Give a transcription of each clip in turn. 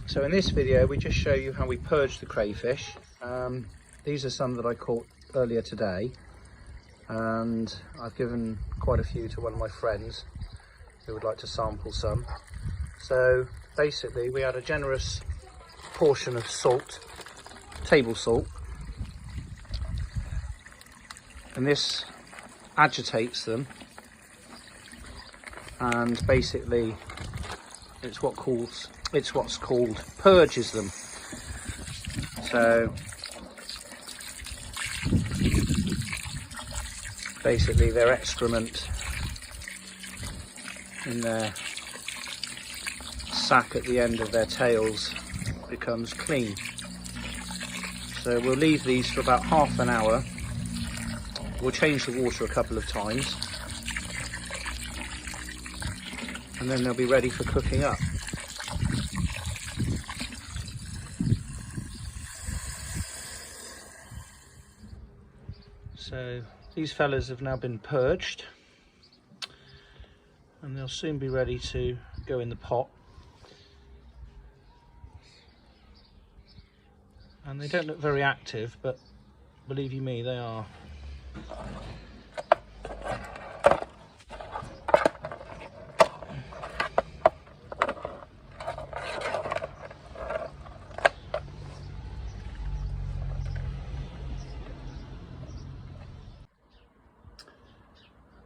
So in this video we just show you how we purge the crayfish. These are some that I caught earlier today, and I've given quite a few to one of my friends who would like to sample some. So basically we add a generous portion of salt, table salt, and this agitates them, and basically it's what's called purges them. So basically their excrement in their sac at the end of their tails becomes clean. So we'll leave these for about half an hour. We'll change the water a couple of times, and then they'll be ready for cooking up. So these fellas have now been purged, and they'll soon be ready to go in the pot. And they don't look very active, but believe you me, they are.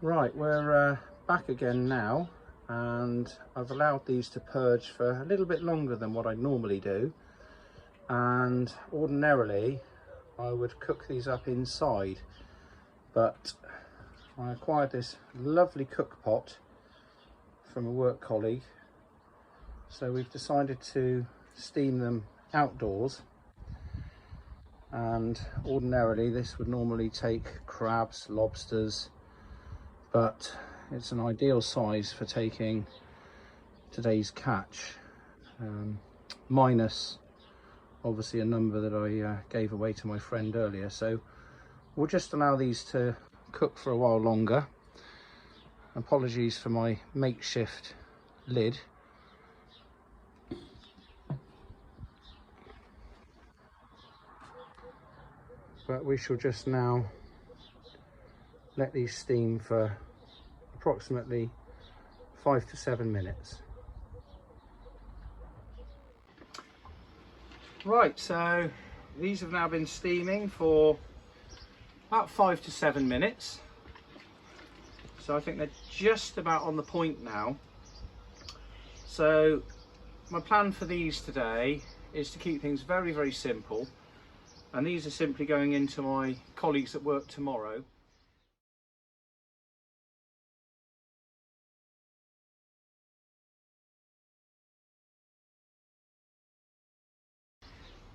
Right, we're back again now, and I've allowed these to purge for a little bit longer than what I normally do. And ordinarily I would cook these up inside, but I acquired this lovely cook pot from a work colleague, so we've decided to steam them outdoors. And ordinarily this would normally take crabs, lobsters, but it's an ideal size for taking today's catch, minus obviously a number that I gave away to my friend earlier. So we'll just allow these to cook for a while longer. Apologies for my makeshift lid. But we shall just now let these steam for approximately 5 to 7 minutes. Right, so these have now been steaming for about 5 to 7 minutes. So I think they're just about on the point now. So my plan for these today is to keep things very, very simple. And these are simply going into my colleagues at work tomorrow.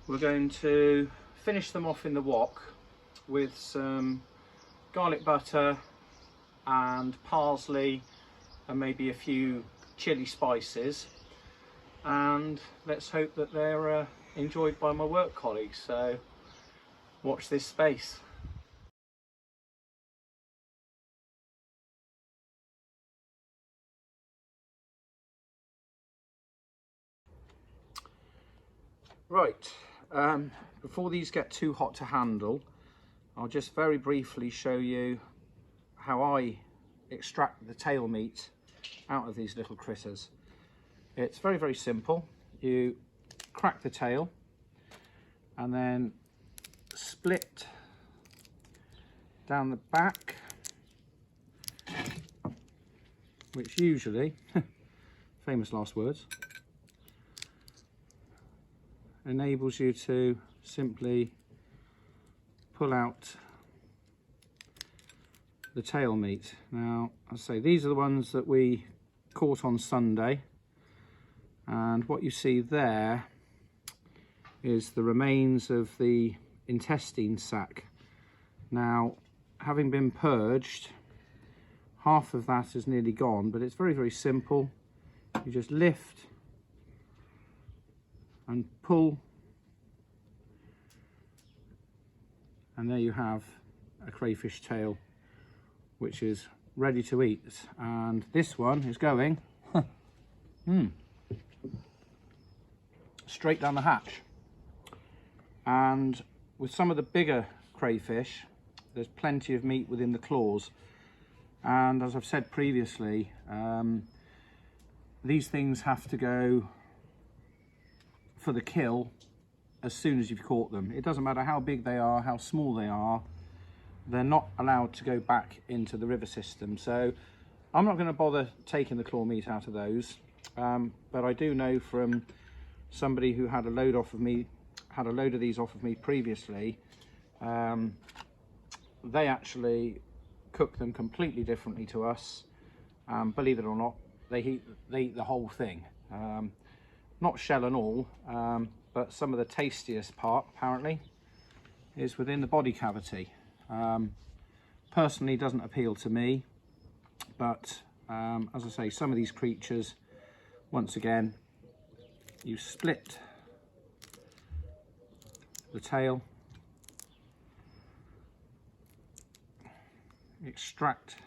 We're going to finish them off in the wok with some garlic butter and parsley and maybe a few chili spices, and let's hope that they're enjoyed by my work colleagues. So watch this space. Right. Before these get too hot to handle, I'll just very briefly show you how I extract the tail meat out of these little critters. It's very, very simple. You crack the tail and then split down the back, which usually, famous last words, enables you to simply pull out the tail meat. Now, I say these are the ones that we caught on Sunday, and what you see there is the remains of the intestine sac. Now, having been purged, half of that is nearly gone, but it's very, very simple. You just lift and pull, and there you have a crayfish tail which is ready to eat. And this one is going straight down the hatch. And with some of the bigger crayfish, there's plenty of meat within the claws. And as I've said previously, these things have to go for the kill as soon as you've caught them. It doesn't matter how big they are, how small they are, they're not allowed to go back into the river system. So I'm not going to bother taking the claw meat out of those, but I do know from somebody who had a load of these off of me previously, they actually cook them completely differently to us. Believe it or not, they eat the whole thing, not shell and all, but some of the tastiest part apparently is within the body cavity. Personally doesn't appeal to me, but as I say, some of these creatures, once again, you split the tail, extract,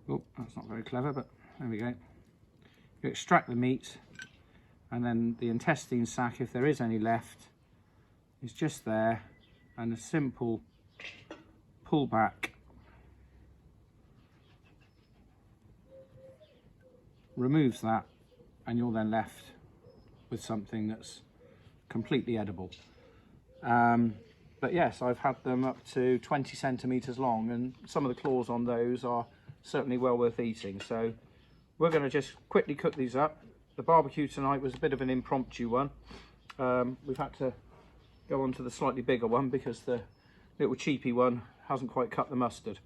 oh, that's not very clever, but there we go. You extract the meat, and then the intestine sac, if there is any left, is just there, and a simple pull back removes that, and you're then left with something that's completely edible. But yes, I've had them up to 20 centimeters long, and some of the claws on those are certainly well worth eating. So we're going to just quickly cook these up. The barbecue tonight was a bit of an impromptu one. We've had to go on to the slightly bigger one because the little cheapy one hasn't quite cut the mustard.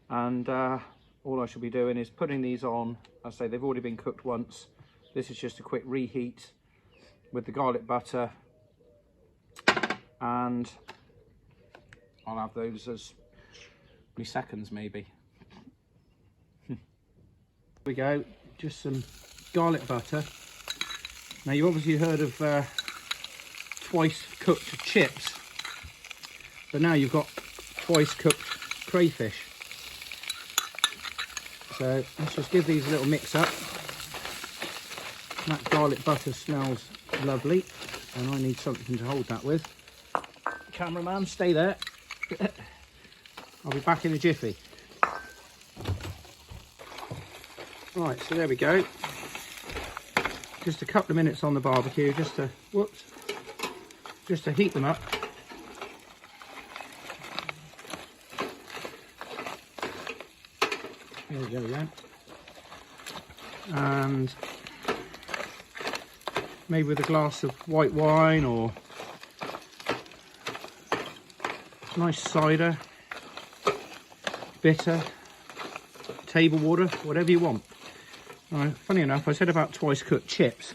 And all I shall be doing is putting these on. As I say, they've already been cooked once. This is just a quick reheat with the garlic butter, and I'll have those as many seconds maybe. Here we go, just some garlic butter. Now you've obviously heard of twice cooked chips, but now you've got twice cooked crayfish. So let's just give these a little mix up. That garlic butter smells lovely, and I need something to hold that with. Cameraman, stay there. I'll be back in a jiffy. Right, so there we go. Just a couple of minutes on the barbecue, just to heat them up. There we go. And maybe with a glass of white wine or nice cider, bitter, table water, whatever you want. Funny enough, I said about twice cooked chips.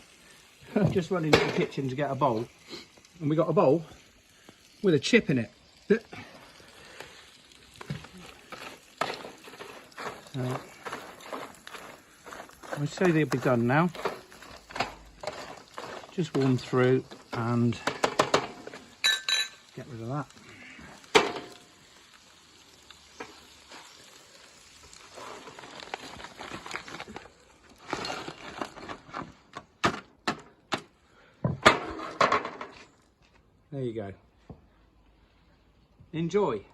Just run into the kitchen to get a bowl, and we got a bowl with a chip in it. I'd say they'll be done now. Just warm through and get rid of that. There you go. Enjoy.